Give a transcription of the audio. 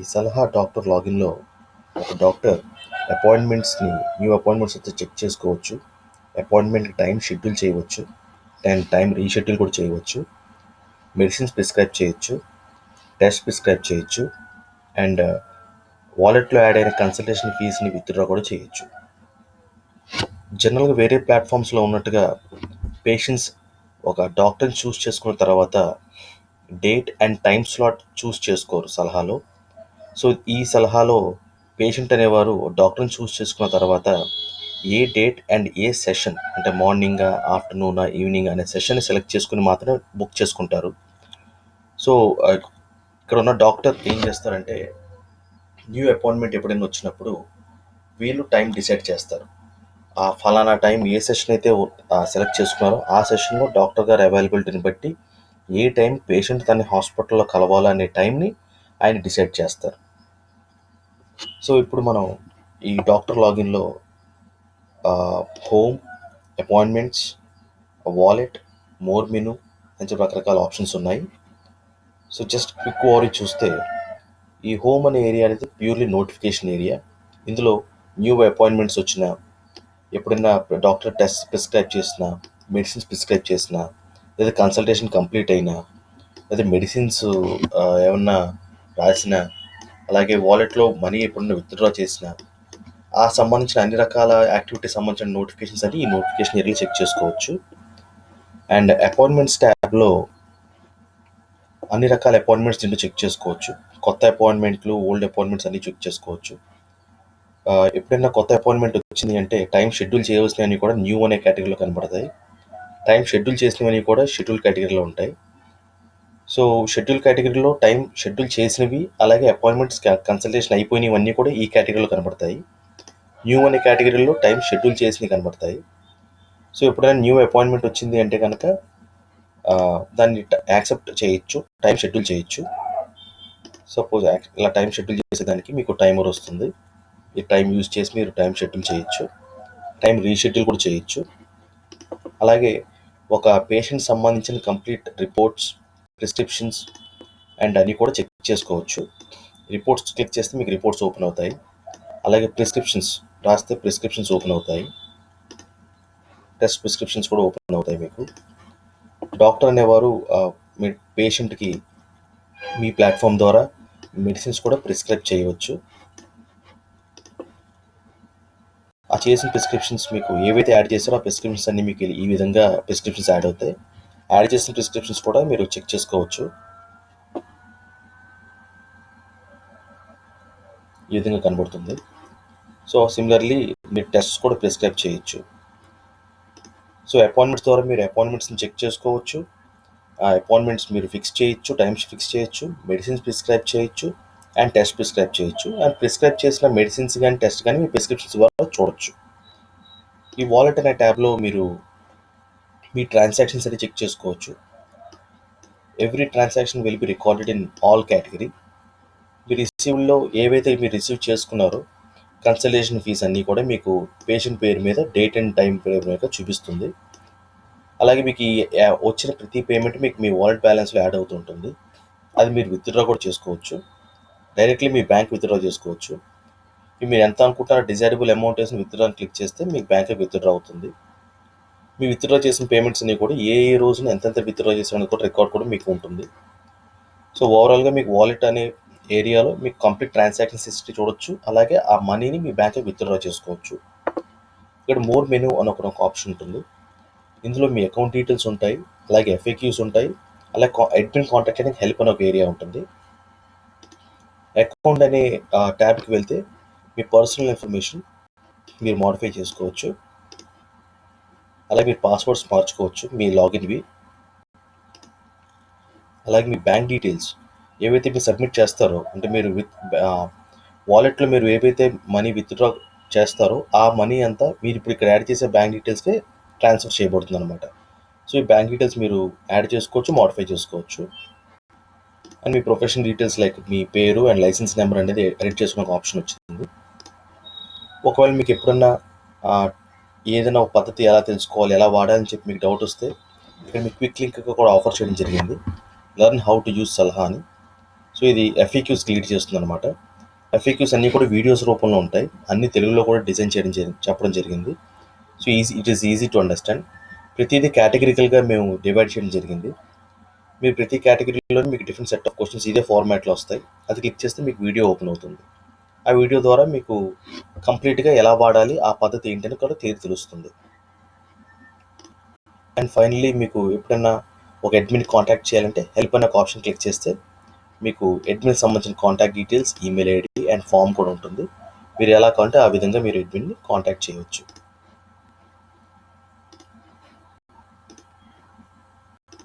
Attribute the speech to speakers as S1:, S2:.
S1: ఈ సలహా డాక్టర్ లాగిన్‌లో ఒక డాక్టర్ న్యూ అపాయింట్మెంట్స్ వస్తే చెక్ చేసుకోవచ్చు. అపాయింట్మెంట్‌కి టైం షెడ్యూల్ చేయవచ్చు. అండ్ టైం రీషెడ్యూల్ కూడా చేయవచ్చు. మెడిసిన్స్ ప్రిస్క్రైబ్ చేయొచ్చు. టెస్ట్ ప్రిస్క్రైబ్ చేయొచ్చు. అండ్ వాలెట్‌లో యాడ్ అయిన కన్సల్టేషన్ ఫీస్‌ని విత్‌డ్రా కూడా చేయొచ్చు. జనరల్‌గా వేరే ప్లాట్‌ఫామ్స్‌లో ఉన్నట్టుగా పేషెంట్స్ ఒక డాక్టర్‌ని చూస్ చేసుకున్న తర్వాత డేట్ అండ్ టైమ్ స్లాట్ చూస్ చేసుకోరు సలహాలో. సో ఈ సలహాలో పేషెంట్ అనేవారు డాక్టర్ని చూస్ చేసుకున్న తర్వాత ఏ డేట్ అండ్ ఏ సెషన్ అంటే మార్నింగా, ఆఫ్టర్నూనా, ఈవినింగ్ అనే సెషన్ సెలెక్ట్ చేసుకుని మాత్రమే బుక్ చేసుకుంటారు. సో ఇక్కడ ఉన్న డాక్టర్ ఏం చేస్తారంటే న్యూ అపాయింట్మెంట్ ఎప్పుడైనా వచ్చినప్పుడు వీళ్ళు టైం డిసైడ్ చేస్తారు. ఆ ఫలానా టైం ఏ సెషన్ అయితే సెలెక్ట్ చేసుకున్నారో ఆ సెషన్లో డాక్టర్ గారు అవైలబిలిటీని బట్టి ఏ టైం పేషెంట్ తన హాస్పిటల్లో కలవాలనే టైంని ఆయన డిసైడ్ చేస్తారు. సో ఇప్పుడు మనం ఈ డాక్టర్ లాగిన్లో home, appointments, wallet, more menu అని చెప్పి రకరకాల ఆప్షన్స్ ఉన్నాయి. సో జస్ట్ క్విక్ ఓవర్ చూస్తే ఈ హోమ్ అనే ఏరియా అనేది ప్యూర్లీ నోటిఫికేషన్ ఏరియా. ఇందులో న్యూ అపాయింట్మెంట్స్ వచ్చినా, ఎప్పుడైనా డాక్టర్ టెస్ట్ ప్రిస్క్రైబ్ చేసినా, మెడిసిన్స్ ప్రిస్క్రైబ్ చేసినా, లేదా కన్సల్టేషన్ కంప్లీట్ అయినా, లేదా మెడిసిన్స్ ఏమన్నా రాసినా, అలాగే వాలెట్లో మనీ ఎప్పుడన్నా విత్డ్రా చేసినా, ఆ సంబంధించిన అన్ని రకాల యాక్టివిటీ సంబంధించిన నోటిఫికేషన్స్ అన్ని ఈ నోటిఫికేషన్ ఏరియాలో చెక్ చేసుకోవచ్చు. అండ్ అపాయింట్మెంట్స్ ట్యాబ్లో అన్ని రకాల అపాయింట్మెంట్స్ దీంట్లో చెక్ చేసుకోవచ్చు. కొత్త అపాయింట్మెంట్లు, ఓల్డ్ అపాయింట్మెంట్స్ అన్ని చెక్ చేసుకోవచ్చు. ఎప్పుడైనా కొత్త అపాయింట్మెంట్ వచ్చింది అంటే టైం షెడ్యూల్ చేయవలసినవి కూడా న్యూ అనే కేటగిరీలో కనబడతాయి. టైం షెడ్యూల్ చేసినవి కూడా షెడ్యూల్ కేటగిరీలో ఉంటాయి. సో షెడ్యూల్ కేటగిరీలో టైం షెడ్యూల్ చేసినవి, అలాగే అపాయింట్మెంట్స్ కన్సల్టేషన్ అయిపోయినవన్నీ కూడా ఈ కేటగిరీలో కనబడతాయి. న్యూ అనే కేటగిరీలో టైం షెడ్యూల్ చేసినవి కనబడతాయి. సో ఎప్పుడైనా న్యూ అపాయింట్మెంట్ వచ్చింది అంటే కనుక దాన్ని యాక్సెప్ట్ చేయొచ్చు, టైం షెడ్యూల్ చేయొచ్చు. సపోజ్ ఇలా టైం షెడ్యూల్ చేసేదానికి మీకు టైమర్ వస్తుంది. ఈ టైం యూజ్ చేసి మీరు టైం షెడ్యూల్ చేయొచ్చు, టైం రీషెడ్యూల్ కూడా చేయొచ్చు. అలాగే ఒక పేషెంట్ సంబంధించిన కంప్లీట్ రిపోర్ట్స్, ప్రిస్క్రిప్షన్స్ అండ్ అన్నీ కూడా చెక్ చేసుకోవచ్చు. రిపోర్ట్స్ క్లిక్ చేస్తే మీకు రిపోర్ట్స్ ఓపెన్ అవుతాయి. అలాగే ప్రిస్క్రిప్షన్స్ రాస్తే ప్రిస్క్రిప్షన్స్ ఓపెన్ అవుతాయి. టెస్ట్ ప్రిస్క్రిప్షన్స్ కూడా ఓపెన్ అవుతాయి. మీకు డాక్టర్ అనేవారు మీ పేషెంట్కి మీ ప్లాట్ఫామ్ ద్వారా మెడిసిన్స్ కూడా ప్రిస్క్రైబ్ చేయవచ్చు. ఆ చేసిన ప్రిస్క్రిప్షన్స్ మీకు ఏవైతే యాడ్ చేస్తారో ఆ ప్రిస్క్రిప్షన్స్ అన్ని మీకు ఈ విధంగా ప్రిస్క్రిప్షన్స్ యాడ్ అవుతాయి. యాడ్ చేసిన ప్రిస్క్రిప్షన్స్ కూడా మీరు చెక్ చేసుకోవచ్చు. ఈ విధంగా కనబడుతుంది. సో సిమిలర్లీ మీరు టెస్ట్స్ కూడా ప్రిస్క్రైబ్ చేయొచ్చు. సో అపాయింట్మెంట్స్ ద్వారా మీరు అపాయింట్మెంట్స్ని చెక్ చేసుకోవచ్చు. ఆ అపాయింట్మెంట్స్ మీరు ఫిక్స్ చేయొచ్చు, టైమ్స్ ఫిక్స్ చేయొచ్చు, మెడిసిన్స్ ప్రిస్క్రైబ్ చేయొచ్చు అండ్ టెస్ట్ ప్రిస్క్రైబ్ చేయొచ్చు. అండ్ ప్రిస్క్రైబ్ చేసిన మెడిసిన్స్ కానీ టెస్ట్ కానీ మీ ప్రిస్క్రిప్షన్స్ ద్వారా చూడొచ్చు. ఈ వాలెట్ అనే ట్యాబ్లో మీరు మీ ట్రాన్సాక్షన్స్ అని చెక్ చేసుకోవచ్చు. Every transaction will be recorded in all category. మీ రిసీవ్లో ఏవైతే మీరు రిసీవ్ చేసుకున్నారో కన్సల్టేషన్ ఫీస్ అన్నీ కూడా మీకు పేషెంట్ పేరు మీద డేట్ అండ్ టైం పేరు మీద చూపిస్తుంది. అలాగే మీకు ఈ వచ్చిన ప్రతి పేమెంట్ మీకు మీ వాలెట్ బ్యాలెన్స్లో యాడ్ అవుతుంటుంది. అది మీరు విత్డ్రా కూడా చేసుకోవచ్చు. డైరెక్ట్లీ మీ బ్యాంక్ విత్డ్రా చేసుకోవచ్చు. మీరు ఎంత అనుకుంటారో డిజైరబుల్ అమౌంట్ వేసి విత్డ్రా క్లిక్ చేస్తే మీకు బ్యాంక్కి విత్డ్రా అవుతుంది. మీ విత్డ్రా చేసిన పేమెంట్స్ అన్ని కూడా ఏ రోజున ఎంతెంత విత్డ్రా చేసారని కూడా రికార్డ్ కూడా మీకు ఉంటుంది. సో ఓవరాల్గా మీకు వాలెట్ అనే ఏరియాలో మీకు కంప్లీట్ ట్రాన్సాక్షన్స్ హిస్టరీ చూడొచ్చు. అలాగే ఆ మనీని మీ బ్యాంక్కి విత్డ్రా చేసుకోవచ్చు. ఇక్కడ మోర్ మెనూ అని ఒక ఆప్షన్ ఉంటుంది. ఇందులో మీ అకౌంట్ డీటెయిల్స్ ఉంటాయి, అలాగే ఎఫ్ఏక్యూస్ ఉంటాయి, అలాగే అడ్మిన్ కాంటాక్ట్ అనేది హెల్ప్ అనే ఒక ఏరియా ఉంటుంది. అకౌంట్ అనే ట్యాబ్కి వెళ్తే మీ పర్సనల్ ఇన్ఫర్మేషన్ మీరు మోడిఫై చేసుకోవచ్చు. అలాగే మీ పాస్వర్డ్స్ మార్చుకోవచ్చు మీ లాగిన్వి. అలాగే మీ బ్యాంక్ డీటెయిల్స్ ఏవైతే మీరు సబ్మిట్ చేస్తారో, అంటే మీరు వాలెట్లో మీరు ఏవైతే మనీ విత్డ్రా చేస్తారో ఆ మనీ అంతా మీరు ఇప్పుడు ఇక్కడ యాడ్ చేసే బ్యాంక్ డీటెయిల్స్కే ట్రాన్స్ఫర్ చేయబడుతుంది అనమాట. సో ఈ బ్యాంక్ డీటెయిల్స్ మీరు యాడ్ చేసుకోవచ్చు, మోడిఫై చేసుకోవచ్చు. అండ్ మీ ప్రొఫెషనల్ డీటెయిల్స్ లైక్ మీ పేరు అండ్ లైసెన్స్ నెంబర్ అనేది ఎడిట్ చేసుకునే ఒక ఆప్షన్ వచ్చింది. ఒకవేళ మీకు ఎప్పుడన్నా ఏదైనా ఒక పద్ధతి ఎలా తెలుసుకోవాలి, ఎలా వాడాలని చెప్పి మీకు డౌట్ వస్తే ఇక్కడ మీకు క్విక్ లింక్ కూడా ఆఫర్ చేయడం జరిగింది, లెర్న్ హౌ టు యూజ్ సలహా అని. సో ఇది ఎఫ్ఏక్యూస్ క్రియేట్ చేస్తుంది అనమాట. ఎఫ్ఏక్యూస్ అన్నీ కూడా వీడియోస్ రూపంలో ఉంటాయి, అన్ని తెలుగులో కూడా డిజైన్ చెప్పడం జరిగింది. So it is easy to understand. ప్రతిదీ కేటగిరికల్గా మేము డివైడ్ చేయడం జరిగింది. మీరు ప్రతి కేటగిరీలో మీకు డిఫరెంట్ సెట్ ఆఫ్ క్వశ్చన్స్ ఇదే ఫార్మాట్లో వస్తాయి. అది క్లిక్ చేస్తే మీకు వీడియో ఓపెన్ అవుతుంది. ఆ వీడియో ద్వారా మీకు కంప్లీట్గా ఎలా వాడాలి, ఆ పద్ధతి ఏంటని కూడా తెలుస్తుంది. అండ్ ఫైనల్లీ మీకు ఎప్పుడైనా ఒక అడ్మిన్ కాంటాక్ట్ చేయాలంటే హెల్ప్ అనే ఒక ఆప్షన్ క్లిక్ చేస్తే మీకు అడ్మిన్ సంబంధించిన contact details, email ID and form కూడా ఉంటుంది. మీరు ఎలా కావాలంటే ఆ విధంగా మీరు అడ్మిన్ని కాంటాక్ట్ చేయవచ్చు.